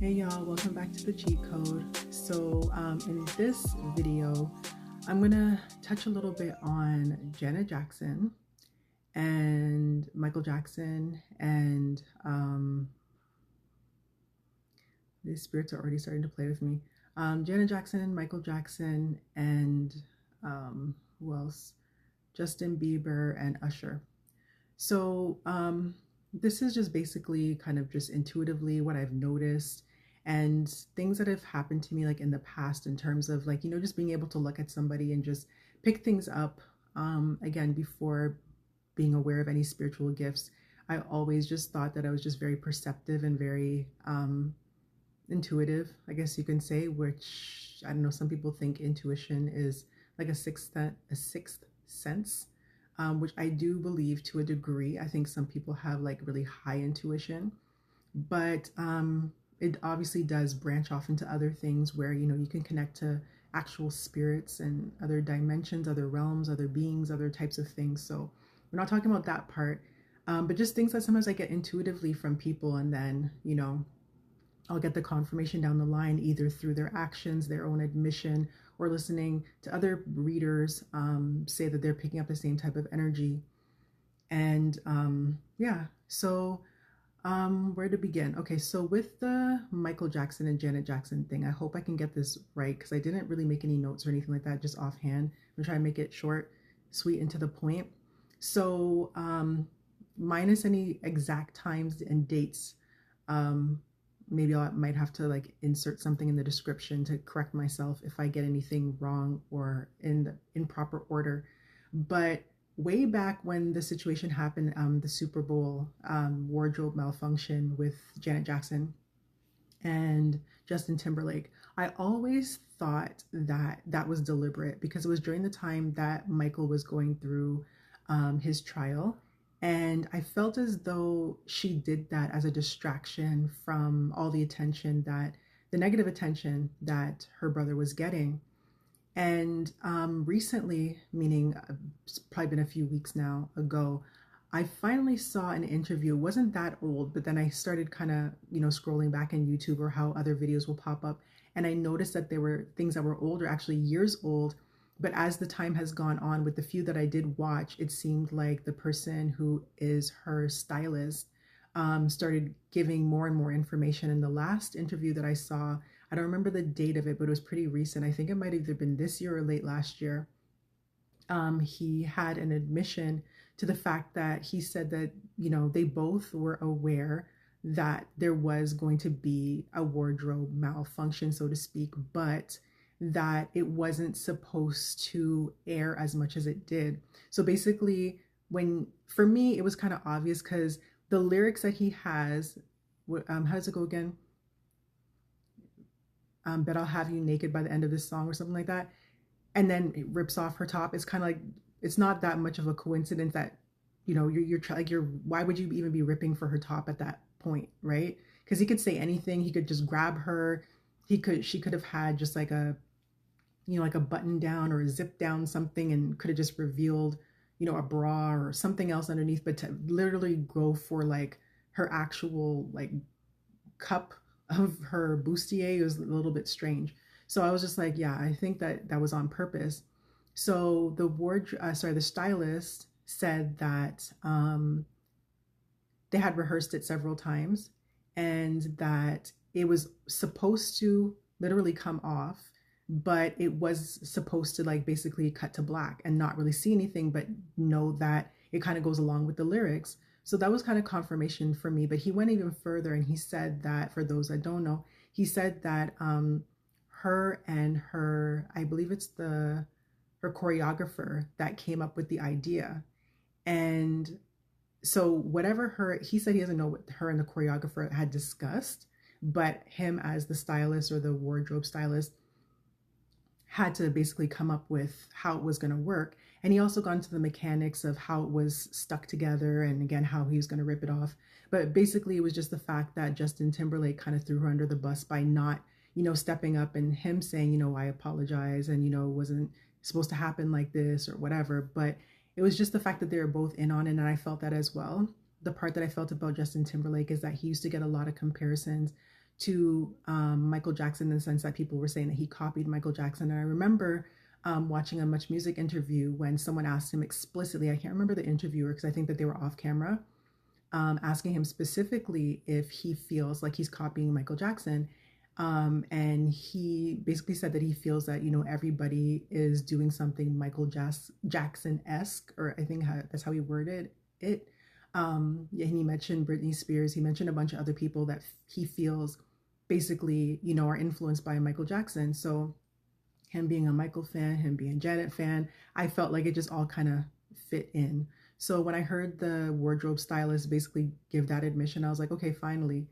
Hey y'all, welcome back to the cheat code. So in this video, I'm gonna touch a little bit on Janet Jackson and Michael Jackson, and these spirits are already starting to play with me. Janet Jackson, Michael Jackson, and who else? Justin Bieber and Usher. So this is just basically kind of just intuitively what I've noticed and things that have happened to me like in the past, in terms of like, just being able to look at somebody and just pick things up. Again, before being aware of any spiritual gifts, I always just thought that I was just very perceptive and very intuitive, I guess you can say, which I don't know, some people think intuition is like a sixth sense. Which I do believe to a degree. I think some people have like really high intuition, but it obviously does branch off into other things where, you can connect to actual spirits and other dimensions, other realms, other beings, other types of things. So we're not talking about that part, but just things that sometimes I get intuitively from people, and then, I'll get the confirmation down the line, either through their actions, their own admission, or listening to other readers say that they're picking up the same type of energy. And yeah, so where to begin? Okay, so with the Michael Jackson and Janet Jackson thing, I hope I can get this right, because I didn't really make any notes or anything like that, just offhand. I'm gonna try and make it short, sweet, and to the point. So minus any exact times and dates, maybe I might have to like insert something in the description to correct myself if I get anything wrong or in the improper order. But way back when the situation happened, the Super Bowl wardrobe malfunction with Janet Jackson and Justin Timberlake, I always thought that that was deliberate, because it was during the time that Michael was going through his trial. And I felt as though she did that as a distraction from all the attention, the negative attention that her brother was getting. And recently, meaning it's probably been a few weeks now ago, I finally saw an interview. It wasn't that old, but then I started kind of, scrolling back in YouTube or how other videos will pop up. And I noticed that there were things that were older, actually years old. But as the time has gone on, with the few that I did watch, it seemed like the person who is her stylist started giving more and more information. In the last interview that I saw, I don't remember the date of it, but it was pretty recent. I think it might have either been this year or late last year. He had an admission to the fact that he said that, they both were aware that there was going to be a wardrobe malfunction, so to speak, but that it wasn't supposed to air as much as it did. So basically, for me, it was kind of obvious, because the lyrics that he has, how does it go again? Bet I'll have you naked by the end of this song, or something like that. And then it rips off her top. It's kind of like, it's not that much of a coincidence that, why would you even be ripping for her top at that point, right? Because he could say anything. He could just grab her. She could have had just like a, like a button down or a zip down something, and could have just revealed, a bra or something else underneath. But to literally go for like her actual like cup of her bustier was a little bit strange. So I was just like, yeah, I think that was on purpose. So the stylist said that they had rehearsed it several times, and that it was supposed to literally come off, but it was supposed to like basically cut to black and not really see anything, but know that it kind of goes along with the lyrics. So that was kind of confirmation for me. But he went even further, and he said that, for those that don't know, he said that her and her, I believe it's her choreographer, that came up with the idea. And so whatever he said he doesn't know what her and the choreographer had discussed, but him as the stylist or the wardrobe stylist had to basically come up with how it was going to work. And he also got into the mechanics of how it was stuck together, and again, how he was going to rip it off. But basically, it was just the fact that Justin Timberlake kind of threw her under the bus by not, stepping up, and him saying, I apologize, and, it wasn't supposed to happen like this or whatever. But it was just the fact that they were both in on it, and I felt that as well. The part that I felt about Justin Timberlake is that he used to get a lot of comparisons to Michael Jackson, in the sense that people were saying that he copied Michael Jackson. And I remember watching a Much Music interview when someone asked him explicitly, I can't remember the interviewer because I think that they were off camera, asking him specifically if he feels like he's copying Michael Jackson. And he basically said that he feels that, everybody is doing something Michael Jackson-esque, or I think that's how he worded it. Yeah, and he mentioned Britney Spears. He mentioned a bunch of other people that he feels basically, are influenced by Michael Jackson. So him being a Michael fan, him being a Janet fan, I felt like it just all kind of fit in. So when I heard the wardrobe stylist basically give that admission, I was like, okay, finally.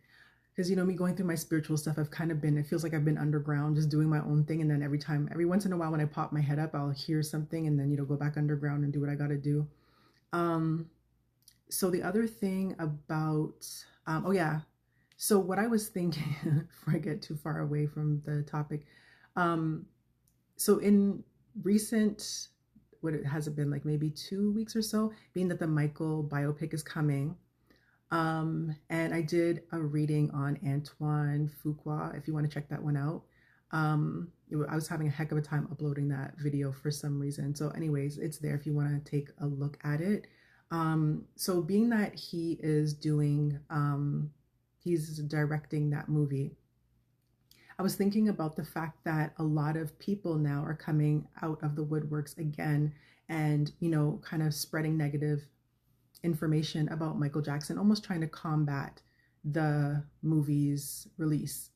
Because, me going through my spiritual stuff, I've kind of been, it feels like I've been underground, just doing my own thing. And then every once in a while, when I pop my head up, I'll hear something and then, go back underground and do what I got to do. So the other thing about, oh yeah. So what I was thinking, before I get too far away from the topic. So in recent, what has it been, like maybe 2 weeks or so, being that the Michael biopic is coming. And I did a reading on Antoine Fuqua, if you want to check that one out. I was having a heck of a time uploading that video for some reason. So anyways, it's there if you want to take a look at it. So being that he is doing, he's directing that movie, I was thinking about the fact that a lot of people now are coming out of the woodworks again and, kind of spreading negative information about Michael Jackson, almost trying to combat the movie's release,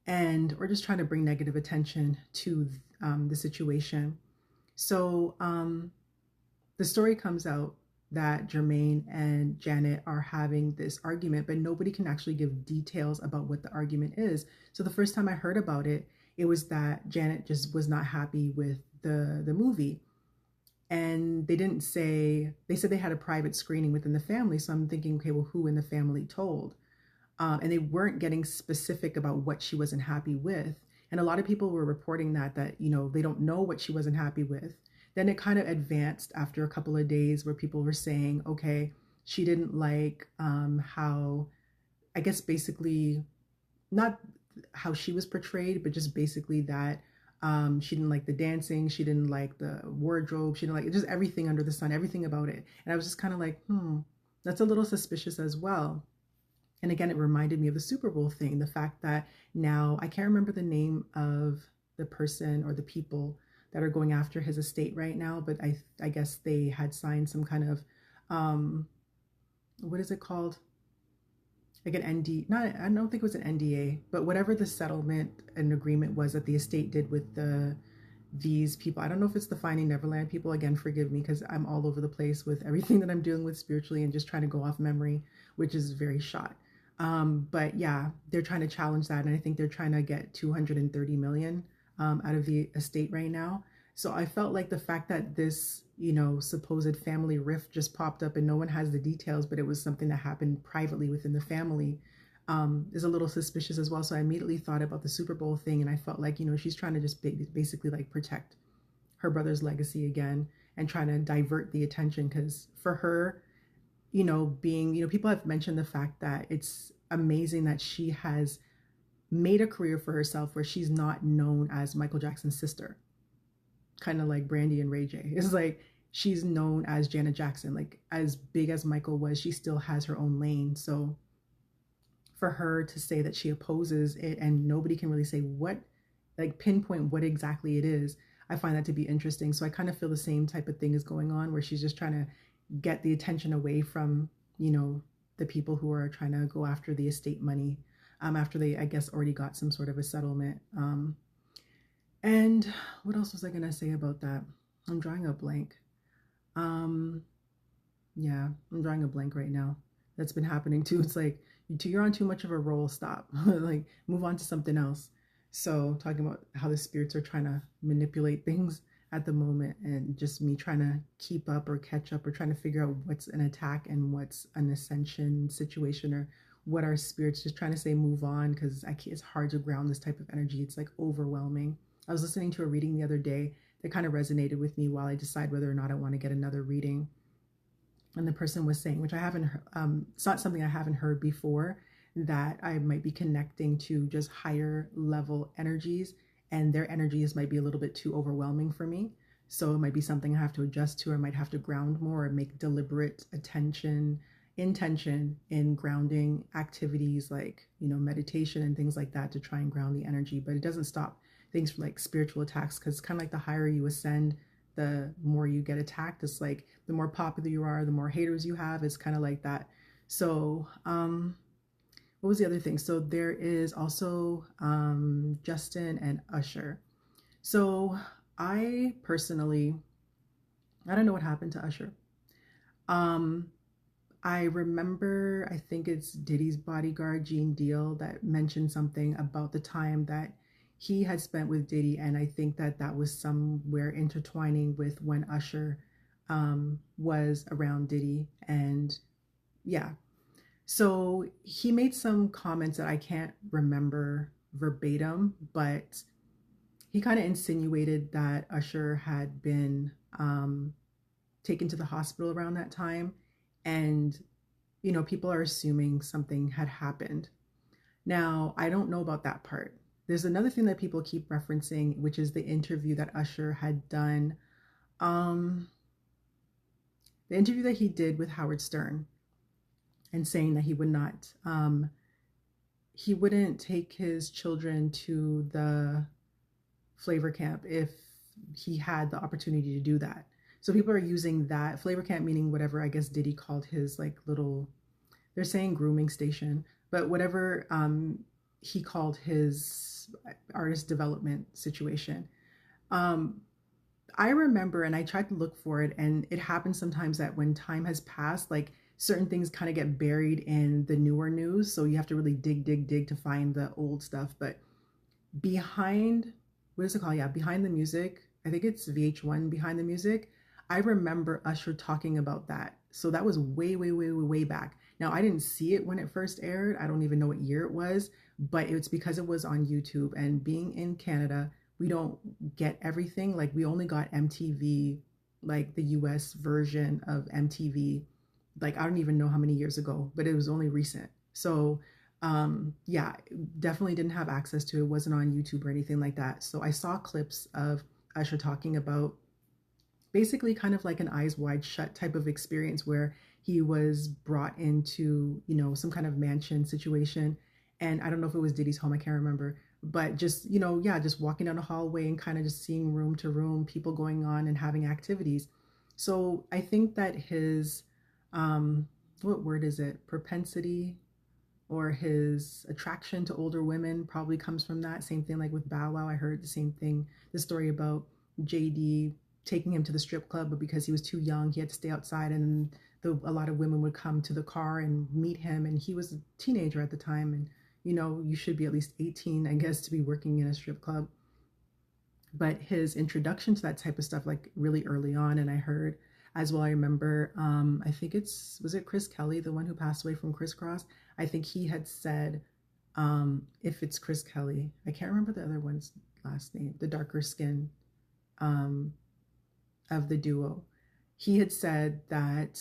or just trying to bring negative attention to the situation. So the story comes out that Jermaine and Janet are having this argument, but nobody can actually give details about what the argument is. So the first time I heard about it, it was that Janet just was not happy with the movie. And they didn't say, they said they had a private screening within the family. So I'm thinking, okay, well, who in the family told? And they weren't getting specific about what she wasn't happy with. And a lot of people were reporting that, they don't know what she wasn't happy with. Then it kind of advanced after a couple of days where people were saying, okay, she didn't like how, I guess basically, not how she was portrayed, but just basically that she didn't like the dancing, she didn't like the wardrobe, she didn't like just everything under the sun, everything about it. And I was just kind of like, that's a little suspicious as well. And again, it reminded me of the Super Bowl thing, the fact that now, I can't remember the name of the person or the people that are going after his estate right now, but I guess they had signed some kind of, what is it called? Like an I don't think it was an NDA, but whatever the settlement and agreement was that the estate did with these people. I don't know if it's the Finding Neverland people. Again, forgive me because I'm all over the place with everything that I'm dealing with spiritually and just trying to go off memory, which is very shot. But yeah, they're trying to challenge that. And I think they're trying to get 230 million out of the estate right now. So I felt like the fact that this, supposed family rift just popped up and no one has the details, but it was something that happened privately within the family, is a little suspicious as well. So I immediately thought about the Super Bowl thing, and I felt like, she's trying to just basically like protect her brother's legacy again and trying to divert the attention, because for her, being, people have mentioned the fact that it's amazing that she has made a career for herself where she's not known as Michael Jackson's sister, kind of like Brandy and Ray J. It's like she's known as Janet Jackson. Like, as big as Michael was, she still has her own lane. So for her to say that she opposes it and nobody can really say what, like pinpoint what exactly it is, I find that to be interesting. So I kind of feel the same type of thing is going on, where she's just trying to get the attention away from, the people who are trying to go after the estate money, after they, I guess, already got some sort of a settlement. And what else was I going to say about that? I'm drawing a blank. Yeah, I'm drawing a blank right now. That's been happening too. It's like, you're on too much of a roll, stop. Like, move on to something else. So talking about how the spirits are trying to manipulate things at the moment, and just me trying to keep up or catch up or trying to figure out what's an attack and what's an ascension situation, or what our spirits just trying to say move on, because it's hard to ground this type of energy. It's like overwhelming. I was listening to a reading the other day that kind of resonated with me while I decide whether or not I want to get another reading. And the person was saying, which I haven't, it's not something I haven't heard before, that I might be connecting to just higher level energies, and their energies might be a little bit too overwhelming for me. So it might be something I have to adjust to, or I might have to ground more or make deliberate intention in grounding activities like, meditation and things like that to try and ground the energy. But it doesn't stop things from like spiritual attacks, because it's kind of like the higher you ascend, the more you get attacked. It's like the more popular you are, the more haters you have. It's kind of like that. So, what was the other thing? So there is also Justin and Usher. So I personally, I don't know what happened to Usher. Um, I remember, I think it's Diddy's bodyguard, Gene Deal, that mentioned something about the time that he had spent with Diddy. And I think that that was somewhere intertwining with when Usher was around Diddy. And yeah, so he made some comments that I can't remember verbatim, but he kind of insinuated that Usher had been taken to the hospital around that time. And, people are assuming something had happened. Now, I don't know about that part. There's another thing that people keep referencing, which is the interview that Usher had done. Um, the interview that he did with Howard Stern, and saying that he wouldn't take his children to the flavor camp if he had the opportunity to do that. So people are using that flavor camp, meaning whatever I guess Diddy called his like little, they're saying grooming station, but whatever he called his artist development situation. Um, I remember, and I tried to look for it, and it happens sometimes that when time has passed, like certain things kind of get buried in the newer news. So you have to really dig to find the old stuff. But behind, what is it called? Yeah, behind the music. I think it's VH1 Behind the Music. I remember Usher talking about that. So that was way back. Now, I didn't see it when it first aired. I don't even know what year it was, but it's because it was on YouTube. And being in Canada, we don't get everything. Like we only got MTV, like the US version of MTV. Like I don't even know how many years ago, but it was only recent. So yeah, definitely didn't have access to it. It wasn't on YouTube or anything like that. So I saw clips of Usher talking about basically kind of like an eyes wide shut type of experience where he was brought into, some kind of mansion situation. And I don't know if it was Diddy's home, I can't remember, but just, yeah, just walking down a hallway and kind of just seeing room to room, people going on and having activities. So I think that his, what word is it? Propensity, or his attraction to older women probably comes from that. Same thing like with Bow Wow. I heard the same thing, the story about JD taking him to the strip club, but because he was too young, he had to stay outside, and a lot of women would come to the car and meet him, and he was a teenager at the time, and you should be at least 18, I guess, to be working in a strip club. But his introduction to that type of stuff, like really early on, and I heard as well, I remember, I think was it Chris Kelly, the one who passed away from Criss Cross? I think he had said, if it's Chris Kelly, I can't remember the other one's last name, the darker skin, of the duo. He had said that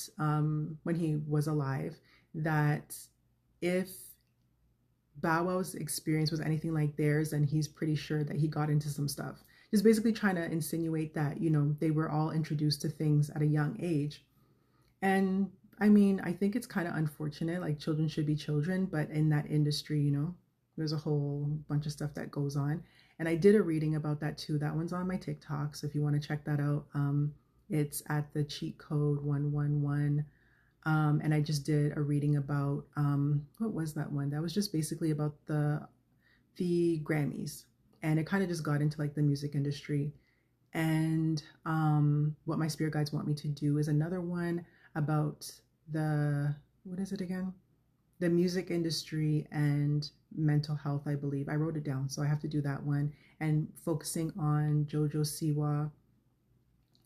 when he was alive, that if Bow Wow's experience was anything like theirs, then he's pretty sure that he got into some stuff. Just basically trying to insinuate that, they were all introduced to things at a young age. And I mean, I think it's kind of unfortunate, like children should be children, but in that industry, there's a whole bunch of stuff that goes on. And I did a reading about that too. That one's on my TikTok. So if you want to check that out, it's at the cheat code 111. And I just did a reading about, what was that one? That was just basically about the Grammys. And it kind of just got into like the music industry. And what my spirit guides want me to do is another one about what is it again? The music industry and mental health, I believe. I wrote it down, so I have to do that one. And focusing on JoJo Siwa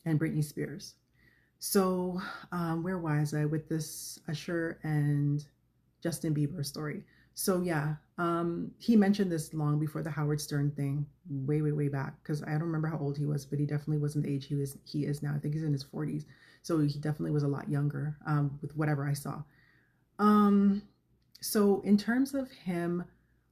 and Britney Spears. So where was I with this Usher and Justin Bieber story? So yeah, he mentioned this long before the Howard Stern thing, way back, because I don't remember how old he was, but he definitely wasn't the age he is now. I think he's in his 40s, so he definitely was a lot younger with whatever I saw. So in terms of him,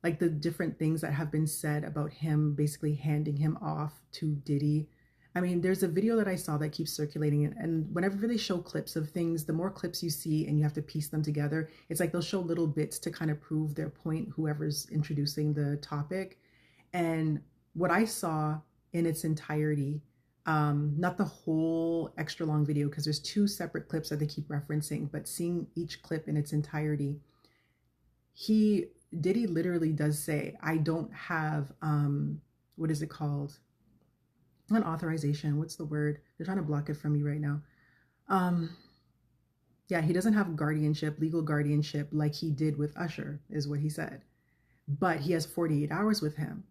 like the different things that have been said about him basically handing him off to Diddy. I mean, there's a video that I saw that keeps circulating, and whenever they show clips of things, the more clips you see and you have to piece them together, it's like they'll show little bits to kind of prove their point, whoever's introducing the topic. And what I saw in its entirety, not the whole extra long video, because there's two separate clips that they keep referencing, but seeing each clip in its entirety, he Diddy literally does say, I don't have what is it called? Not authorization. What's the word? They're trying to block it from me right now. Um, yeah, he doesn't have guardianship, legal guardianship like he did with Usher, is what he said. But he has 48 hours with him.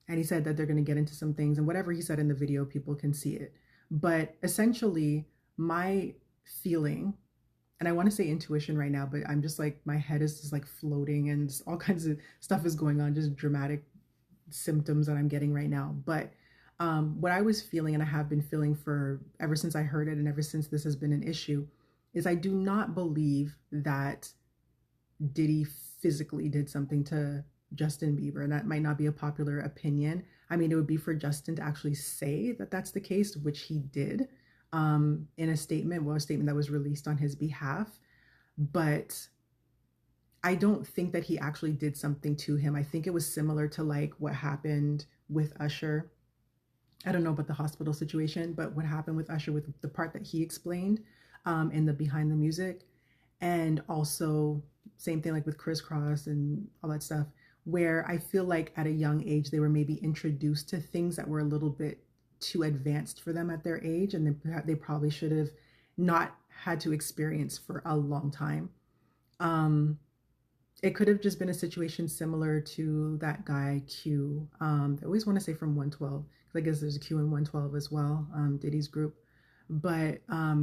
And he said that they're going to get into some things, and whatever he said in the video, people can see it. But essentially, my feeling, and I want to say intuition right now, but I'm just like, my head is just like floating and all kinds of stuff is going on, just dramatic symptoms that I'm getting right now. But what I was feeling, and I have been feeling for ever since I heard it and ever since this has been an issue, is I do not believe that Diddy physically did something to Justin Bieber. And that might not be a popular opinion. I mean, it would be for Justin to actually say that that's the case, which he did in a statement, well, a statement that was released on his behalf. But I don't think that he actually did something to him. I think it was similar to like what happened with Usher. I don't know about the hospital situation, but what happened with Usher, with the part that he explained in the behind the music, and also same thing like with Criss Cross and all that stuff, where I feel like at a young age they were maybe introduced to things that were a little bit too advanced for them at their age, and they probably should have not had to experience for a long time. It could have just been a situation similar to that guy Q. I always want to say from 112, because I guess there's a Q in 112 as well, Diddy's group. But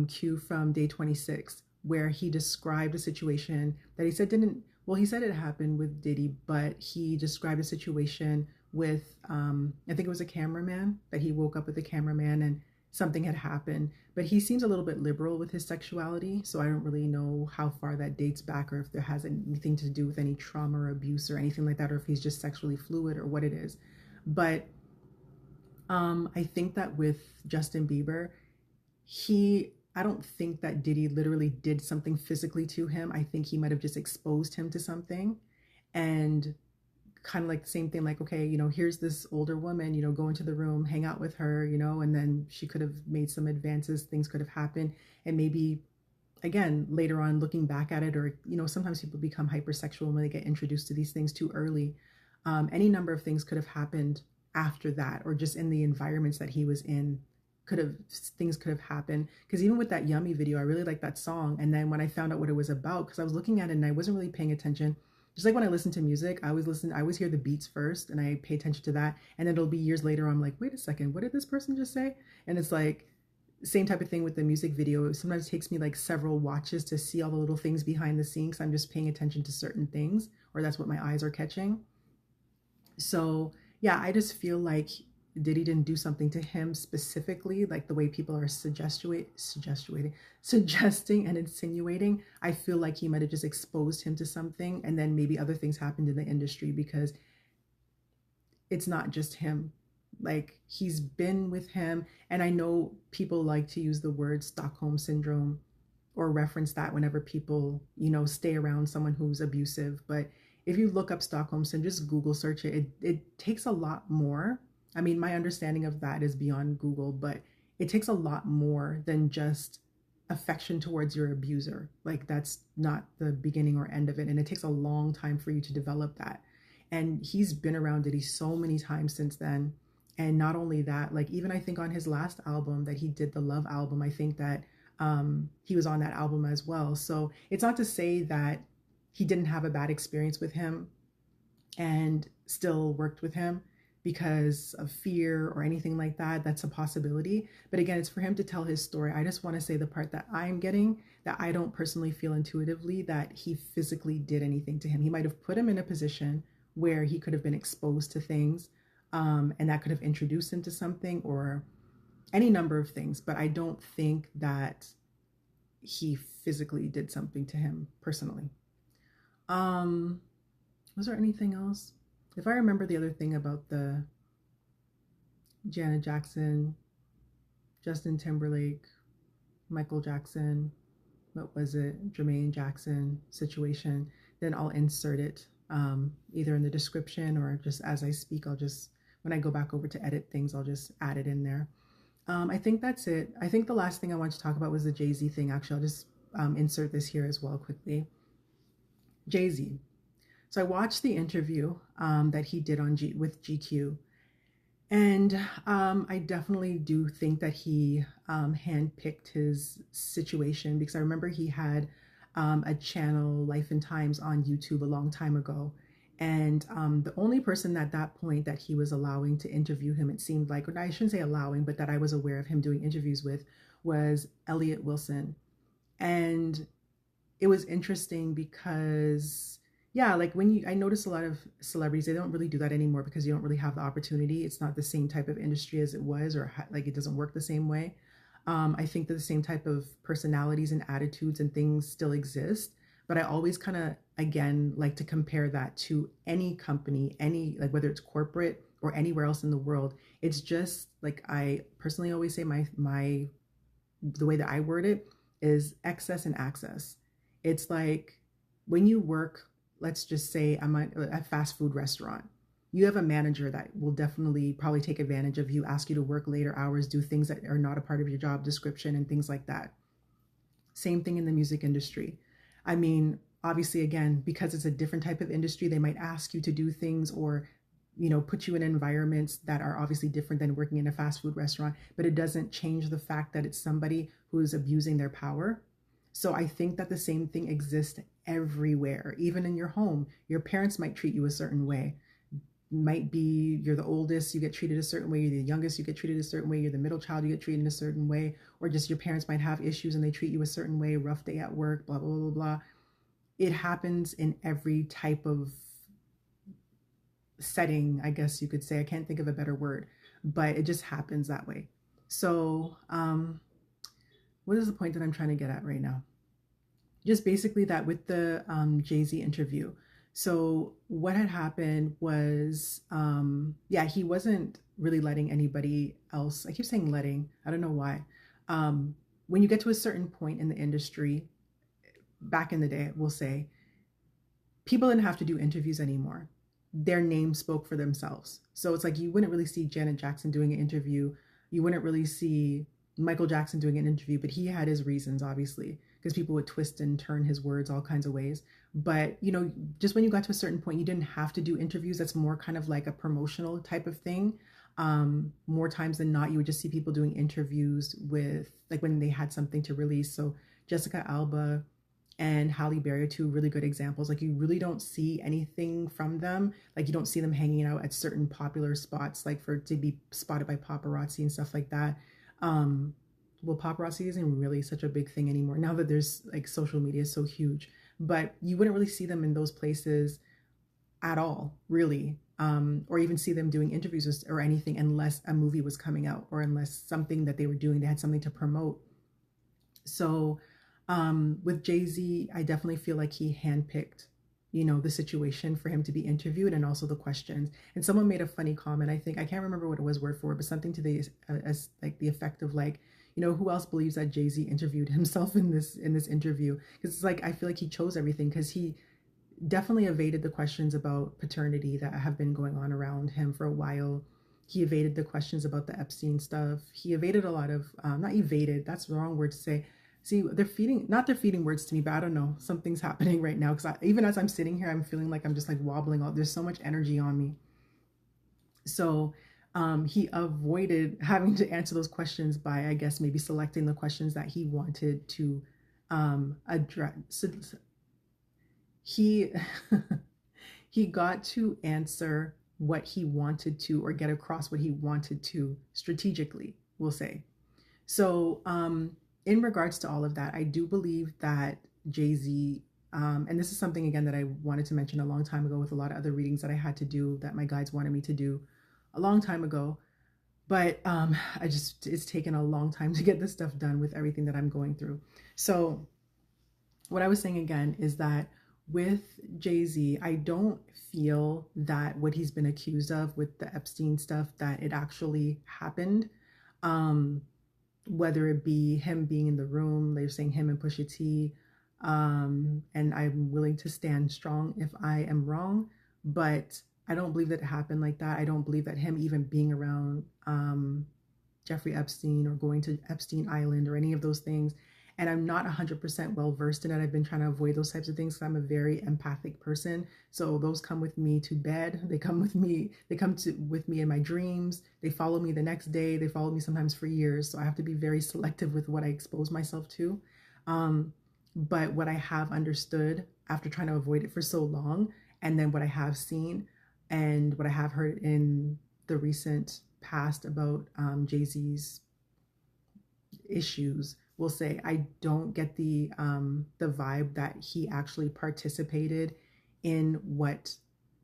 Q from Day 26, where he described a situation that he said didn't, well, he said it happened with Diddy, but he described a situation with, I think it was a cameraman, that he woke up with a cameraman and something had happened. But he seems a little bit liberal with his sexuality, so I don't really know how far that dates back, or if there has anything to do with any trauma or abuse or anything like that, or if he's just sexually fluid or what it is. But I think that with Justin Bieber, I don't think that Diddy literally did something physically to him. I think he might have just exposed him to something, and kind of like the same thing, like, okay, here's this older woman, go into the room, hang out with her, and then she could have made some advances, things could have happened. And maybe, again, later on looking back at it, or, sometimes people become hypersexual when they get introduced to these things too early. Any number of things could have happened after that, or just in the environments that he was in, things could have happened. Because even with that Yummy video, I really liked that song. And then when I found out what it was about, because I was looking at it and I wasn't really paying attention, just like when I listen to music, I always hear the beats first and I pay attention to that. And then it'll be years later, I'm like, wait a second, what did this person just say? And it's like, same type of thing with the music video. Sometimes it takes me like several watches to see all the little things behind the scenes. I'm just paying attention to certain things, or that's what my eyes are catching. So yeah, I just feel like Diddy didn't do something to him specifically, like the way people are suggesting and insinuating. I feel like he might have just exposed him to something, and then maybe other things happened in the industry, because it's not just him. Like, he's been with him, and I know people like to use the word Stockholm syndrome or reference that whenever people, stay around someone who's abusive. But if you look up Stockholm syndrome, just Google search it, it takes a lot more. I mean, my understanding of that is beyond Google, but it takes a lot more than just affection towards your abuser. Like, that's not the beginning or end of it. And it takes a long time for you to develop that. And he's been around Diddy so many times since then. And not only that, like, even I think on his last album that he did, the Love album, I think that he was on that album as well. So it's not to say that he didn't have a bad experience with him and still worked with him because of fear or anything like that. That's a possibility. But again, it's for him to tell his story. I just want to say the part that I'm getting, that I don't personally feel intuitively that he physically did anything to him. He might have put him in a position where he could have been exposed to things, and that could have introduced him to something, or any number of things. But I don't think that he physically did something to him personally. Um, was there anything else? If I remember the other thing about the Janet Jackson, Justin Timberlake, Michael Jackson, what was it, Jermaine Jackson situation, then I'll insert it either in the description or just as I speak. I'll just, when I go back over to edit things, I'll just add it in there. I think that's it. I think the last thing I wanted to talk about was the Jay-Z thing. Actually, I'll just insert this here as well quickly. Jay-Z. So I watched the interview that he did with GQ. And I definitely do think that he handpicked his situation, because I remember he had a channel, Life and Times, on YouTube a long time ago. And the only person at that point that he was allowing to interview him, it seemed like, or I shouldn't say allowing, but that I was aware of him doing interviews with, was Elliot Wilson. And it was interesting because, yeah, like I notice a lot of celebrities, they don't really do that anymore because you don't really have the opportunity. It's not the same type of industry as it was, or like it doesn't work the same way. I think that the same type of personalities and attitudes and things still exist, but I always kind of, again, like to compare that to any company, any, like whether it's corporate or anywhere else in the world. It's just like, I personally always say the way that I word it is excess and access. It's like when you work, let's just say I'm at a fast food restaurant. You have a manager that will definitely probably take advantage of you, ask you to work later hours, do things that are not a part of your job description and things like that. Same thing in the music industry. I mean, obviously, again, because it's a different type of industry, they might ask you to do things or, put you in environments that are obviously different than working in a fast food restaurant, but it doesn't change the fact that it's somebody who is abusing their power. So I think that the same thing exists everywhere, even in your home. Your parents might treat you a certain way. Might be you're the oldest, you get treated a certain way. You're the youngest, you get treated a certain way. You're the middle child, you get treated in a certain way. Or just your parents might have issues and they treat you a certain way, rough day at work, blah, blah, blah, blah. It happens in every type of setting, I guess you could say. I can't think of a better word, but it just happens that way. So, what is the point that I'm trying to get at right now? Just basically that with the Jay-Z interview. So what had happened was, yeah, he wasn't really letting anybody else. I keep saying letting, I don't know why. When you get to a certain point in the industry, back in the day, we'll say, people didn't have to do interviews anymore. Their name spoke for themselves. So it's like you wouldn't really see Janet Jackson doing an interview. You wouldn't really see Michael Jackson doing an interview, but he had his reasons, obviously, because people would twist and turn his words all kinds of ways. But, just when you got to a certain point, you didn't have to do interviews. That's more kind of like a promotional type of thing. More times than not, you would just see people doing interviews with, like when they had something to release. So Jessica Alba and Halle Berry are two really good examples. Like you really don't see anything from them. Like you don't see them hanging out at certain popular spots, like to be spotted by paparazzi and stuff like that. Well, paparazzi isn't really such a big thing anymore now that there's like social media is so huge, but you wouldn't really see them in those places at all, really. Or even see them doing interviews or anything unless a movie was coming out or unless something that they were doing, they had something to promote. So with Jay-Z, I definitely feel like he handpicked, the situation for him to be interviewed and also the questions. And someone made a funny comment. I can't remember what it was word for, but something to the as like the effect of like, who else believes that Jay-Z interviewed himself in this interview? Because it's like I feel like he chose everything, because he definitely evaded the questions about paternity that have been going on around him for a while. He evaded the questions about the Epstein stuff. He evaded a lot of not evaded, that's the wrong word to say. See, they're feeding words to me, but I don't know. Something's happening right now because even as I'm sitting here, I'm feeling like I'm just like wobbling out. There's so much energy on me. So he avoided having to answer those questions by, I guess, maybe selecting the questions that he wanted to address. So he he got to answer what he wanted to, or get across what he wanted to strategically, we'll say. So in regards to all of that, I do believe that Jay-Z, and this is something, again, that I wanted to mention a long time ago with a lot of other readings that I had to do that my guides wanted me to do a long time ago. But it's taken a long time to get this stuff done with everything that I'm going through. So what I was saying again is that with Jay-Z, I don't feel that what he's been accused of with the Epstein stuff, that it actually happened. Um, Whether it be him being in the room, they're saying him and Pusha T. And I'm willing to stand strong if I am wrong, but I don't believe that it happened like that. I don't believe that him even being around Jeffrey Epstein or going to Epstein Island or any of those things. And I'm not 100% well versed in it. I've been trying to avoid those types of things because I'm a very empathic person. So those come with me to bed. They come with me. They come with me in my dreams. They follow me the next day. They follow me sometimes for years. So I have to be very selective with what I expose myself to. But what I have understood after trying to avoid it for so long, and then what I have seen and what I have heard in the recent past about Jay-Z's issues, will say I don't get the vibe that he actually participated in what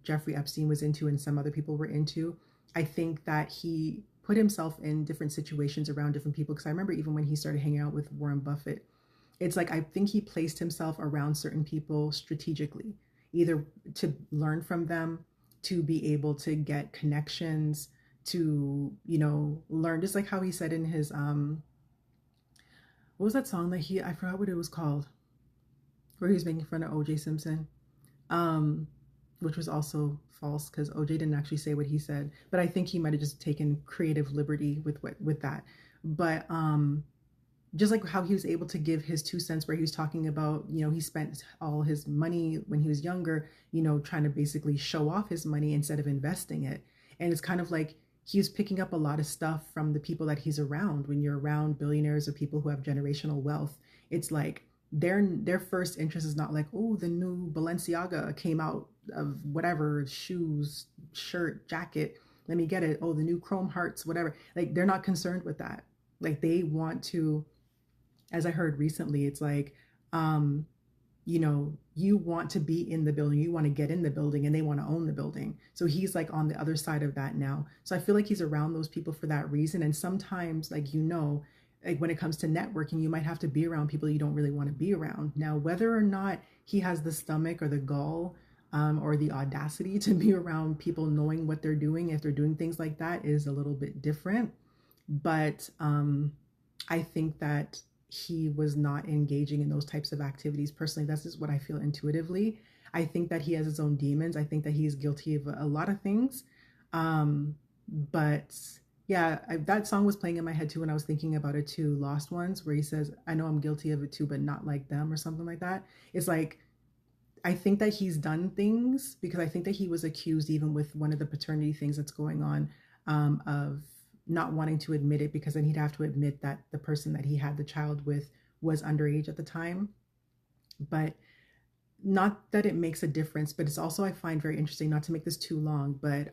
Jeffrey Epstein was into and some other people were into. I think that he put himself in different situations around different people, because I remember even when he started hanging out with Warren Buffett, it's like I think he placed himself around certain people strategically, either to learn from them, to be able to get connections, to, you know, learn, just like how he said in his what was that song that I forgot what it was called, where he was making fun of OJ Simpson, um, which was also false because OJ didn't actually say what he said, but I think he might have just taken creative liberty with that. But just like how he was able to give his 2 cents, where he was talking about, you know, he spent all his money when he was younger, you know, trying to basically show off his money instead of investing it. And it's kind of like he's picking up a lot of stuff from the people that he's around. When you're around billionaires or people who have generational wealth, it's like their first interest is not like, oh, the new Balenciaga came out of whatever, shoes, shirt, jacket, let me get it. Oh, the new chrome hearts, whatever. Like, they're not concerned with that. Like, they want to, as I heard recently, it's like, you know, you want to be in the building, you want to get in the building, and they want to own the building. So he's like on the other side of that now. So I feel like he's around those people for that reason. And sometimes, like, you know, like when it comes to networking, you might have to be around people you don't really want to be around. Now, whether or not he has the stomach or the gall, or the audacity to be around people knowing what they're doing, if they're doing things like that, is a little bit different. But I think that he was not engaging in those types of activities. Personally, that's just what I feel intuitively. I think that he has his own demons. I think that he's guilty of a lot of things. But yeah, that song was playing in my head too when I was thinking about it too, Lost Ones, where he says, I know I'm guilty of it too, but not like them, or something like that. It's like, I think that he's done things, because I think that he was accused, even with one of the paternity things that's going on, of not wanting to admit it, because then he'd have to admit that the person that he had the child with was underage at the time. But not that it makes a difference, but it's also, I find very interesting, not to make this too long, but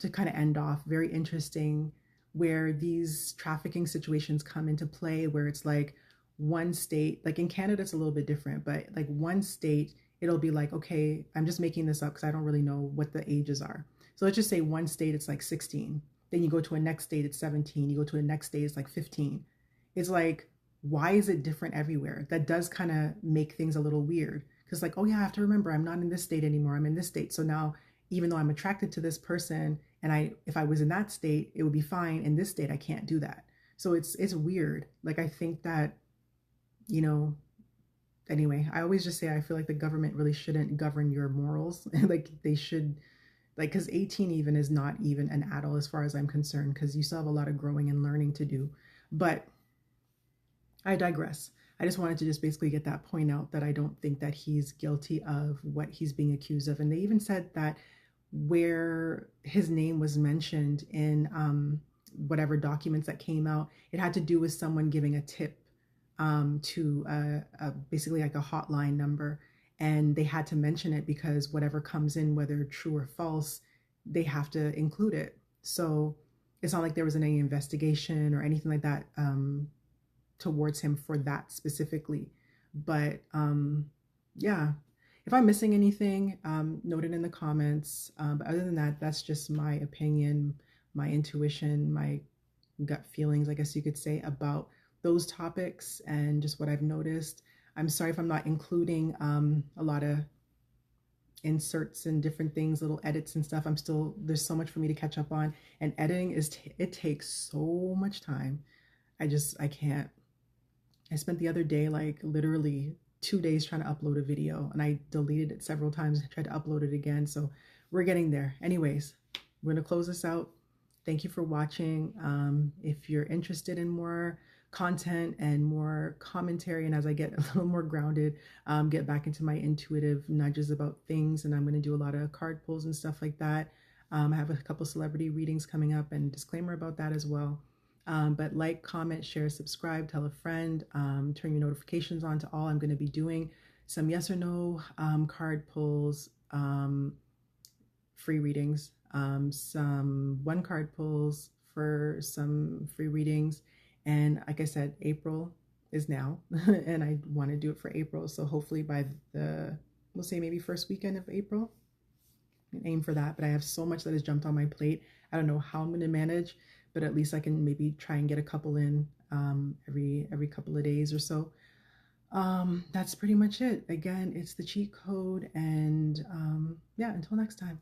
to kind of end off, very interesting, where these trafficking situations come into play, where it's like one state, like in Canada, it's a little bit different, but like one state, it'll be like, okay, I'm just making this up because I don't really know what the ages are. So let's just say one state, it's like 16. Then you go to a next state, it's 17. You go to a next state, it's like 15. It's like, why is it different everywhere? That does kind of make things a little weird. Because like, oh yeah, I have to remember I'm not in this state anymore. I'm in this state. So now, even though I'm attracted to this person, and if I was in that state, it would be fine. In this state, I can't do that. So it's weird. Like, I think that, you know, anyway, I always just say I feel like the government really shouldn't govern your morals. Like, they should, like, because 18 even is not even an adult as far as I'm concerned, because you still have a lot of growing and learning to do. But I digress. I just wanted to just basically get that point out, that I don't think that he's guilty of what he's being accused of. And they even said that where his name was mentioned in whatever documents that came out, it had to do with someone giving a tip to basically like a hotline number. And they had to mention it because whatever comes in, whether true or false, they have to include it. So it's not like there was any investigation or anything like that towards him for that specifically. But yeah, if I'm missing anything, note it in the comments. But other than that, that's just my opinion, my intuition, my gut feelings, I guess you could say, about those topics, and just what I've noticed. I'm sorry if I'm not including a lot of inserts and different things, little edits and stuff. There's so much for me to catch up on, and editing it takes so much time. I can't. I spent the other day like literally 2 days trying to upload a video, and I deleted it several times and tried to upload it again. So we're getting there. Anyways, we're gonna close this out. Thank you for watching. If you're interested in more content and more commentary, and as I get a little more grounded, get back into my intuitive nudges about things, and I'm going to do a lot of card pulls and stuff like that. I have a couple celebrity readings coming up, and disclaimer about that as well. But like, comment, share, subscribe, tell a friend, turn your notifications on to all. I'm going to be doing some yes or no card pulls, free readings, some one card pulls for some free readings. And like I said, April is now, and I want to do it for April. So hopefully by we'll say maybe first weekend of April, aim for that. But I have so much that has jumped on my plate. I don't know how I'm going to manage, but at least I can maybe try and get a couple in every couple of days or so. That's pretty much it. Again, it's the cheat code, and yeah, until next time.